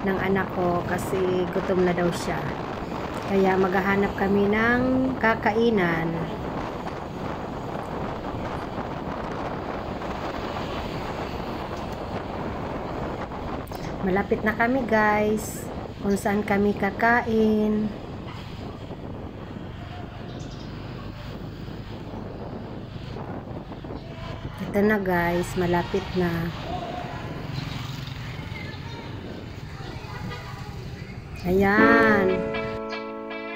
ng anak ko kasi gutom na daw siya. Kaya maghahanap kami ng kakainan. Malapit na kami guys, kung saan kami kakain. Ito na guys, malapit na. Ayan.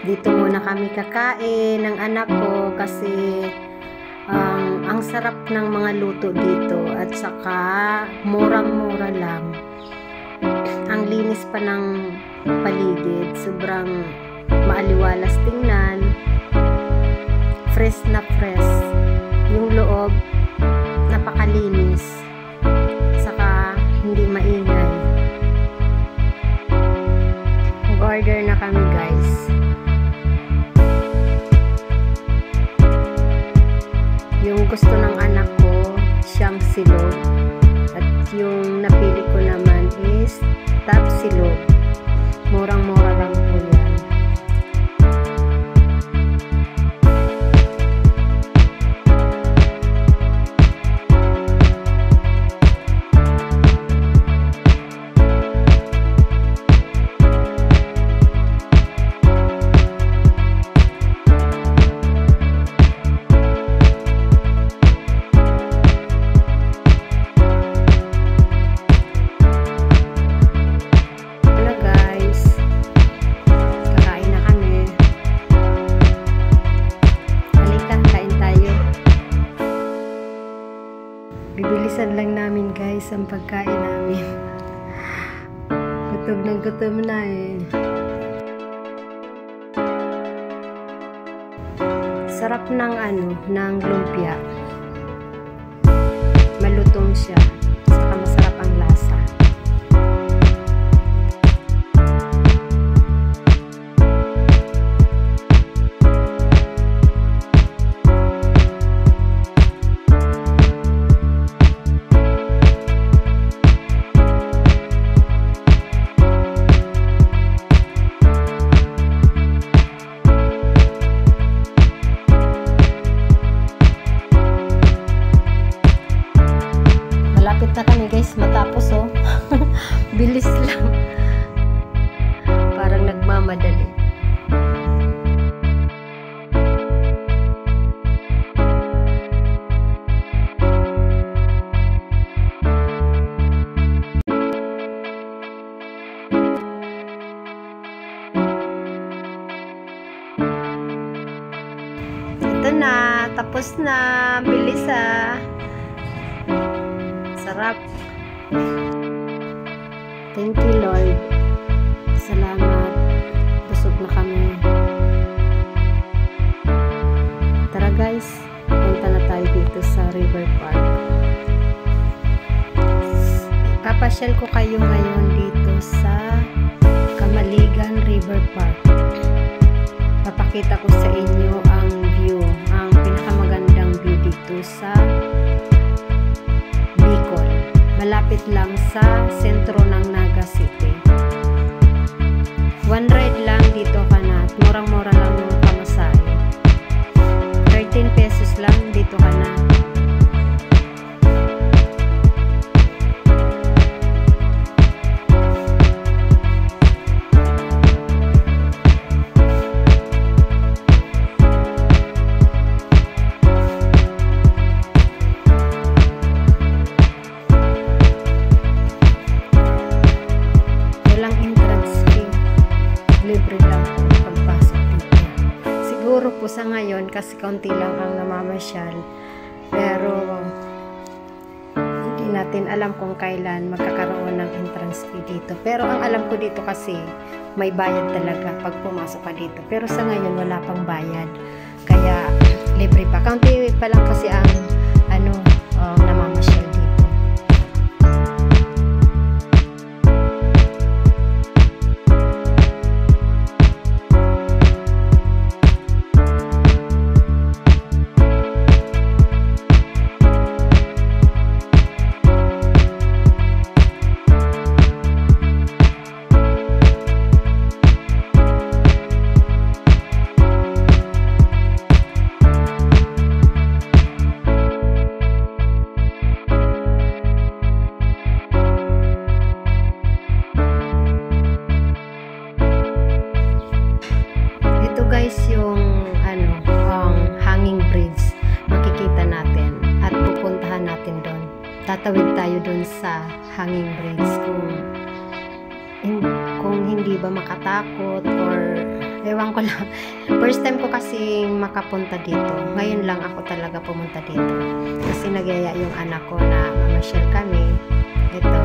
Dito muna kami kakain ng anak ko kasi ang sarap ng mga luto dito at saka murang-mura lang. Ang linis pa ng paligid, sobrang maaliwalas tingnan. Fresh na fresh. Yung loob napakalinis, saka hindi maingay. Mag-order na kami guys. Yung gusto ng anak ko siyang silog at yung napili ko naman is top silog. Murang-mura lang po yan. Bibilisan lang namin guys ang pagkain namin. Gutom na eh. Sarap ng ng lumpia. Malutong siya. Saka masarap ang lasa. Malapit na kami guys matapos oh. Bilis lang. Parang nagmamadali. Ito na, tapos na. Bilis ah. Sarap. Thank you Lord. Salamat. Busog na kami. Tara guys, punta na tayo dito sa River Park. Papasyal ko kayo ngayon dito sa Camaligan River Park. Papakita ko sa inyo ang view, ang pinakamagandang view dito sa Bicol. Malapit lang sa sentro ng Naga City. One ride lang dito ka na at murang-mura lang yung pamasahe. 13 pesos lang dito ka na. Libre lang po pagpasok dito. Siguro po sa ngayon kasi kaunti lang ang namamasyal, pero hindi natin alam kung kailan magkakaroon ng entrance fee dito. Pero ang alam ko dito kasi may bayad talaga pag pumasok ka dito, pero sa ngayon wala pang bayad, kaya libre pa. Kaunti pa lang kasi ang namamasyal dito. tatawid tayo dun sa hanging bridge kung hindi ba makatakot or ewan ko lang. First time ko kasi makapunta dito. Ngayon lang ako talaga pumunta dito. Kasi nagyaya yung anak ko na mamasyal kami. Ito.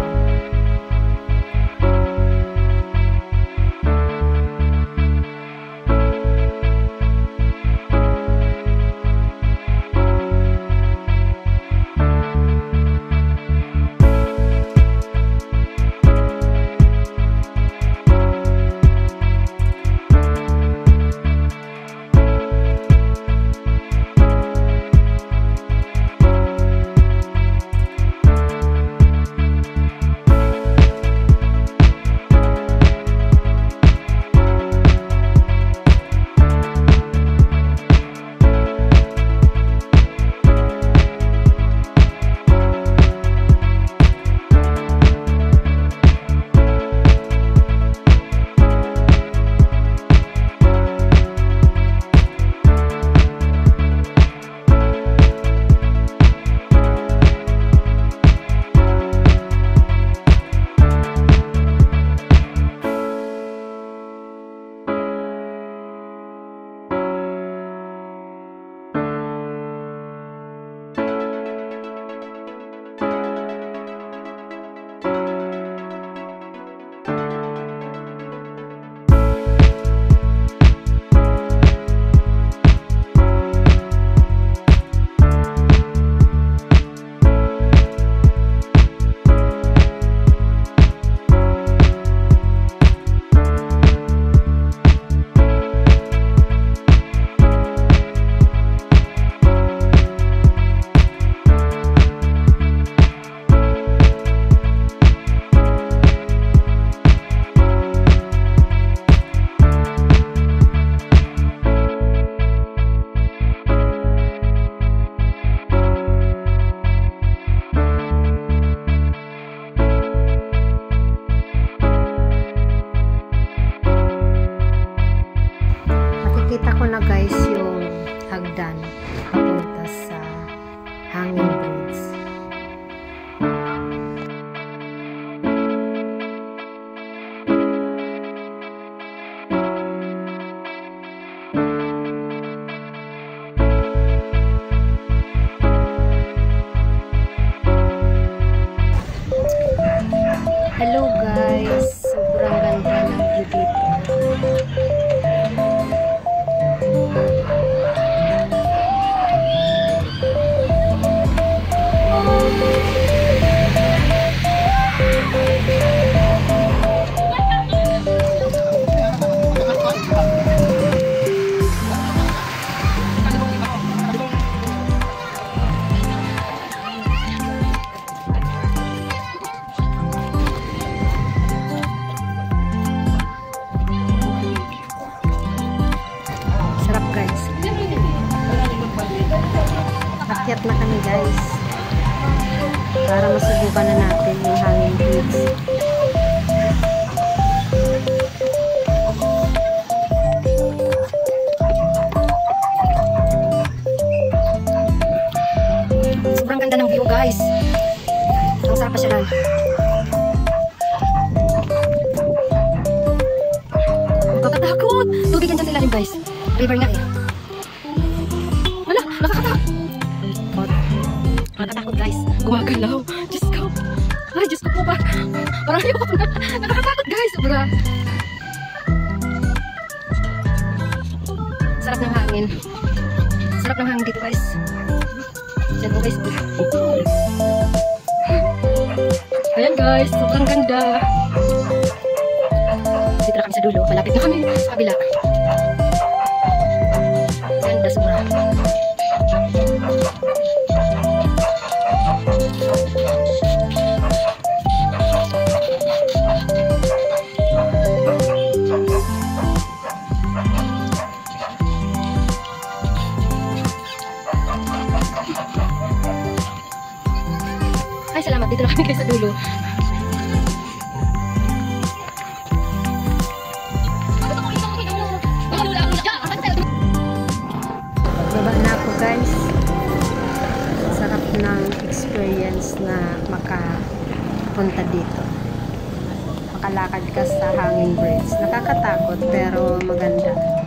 Nakita ko na guys yung hagdan papunta sa hanging bridge. Hello guys, sobrang ganda ng view dito. Akyat na kami guys para masubukan na natin yung hanging bridge. Sobrang ganda ng view guys. Ang sarap pasyalan. Nakakatakot! Tubig yan dyan sa ilalim guys. River nga eh. Wala! Nakakatakot! Nakakatakot guys. Gumagalaw. Diyos ko. Ay, Diyos ko po ba? Parang ayoko na. Nakakatakot guys. Sobra. Sarap ng hangin. Sarap ng hangin dito guys. Diyan mo guys. Ayan guys. Sobrang ganda. Dito na kami sa dulo. Malapit na kami sa kabila. Ganda sobra. Ay, salamat. Dito na kami kayo sa dulo. Baba na ako guys. sarap ng experience na makapunta dito. Makalakad ka sa hanging bridge. Nakakatakot pero maganda.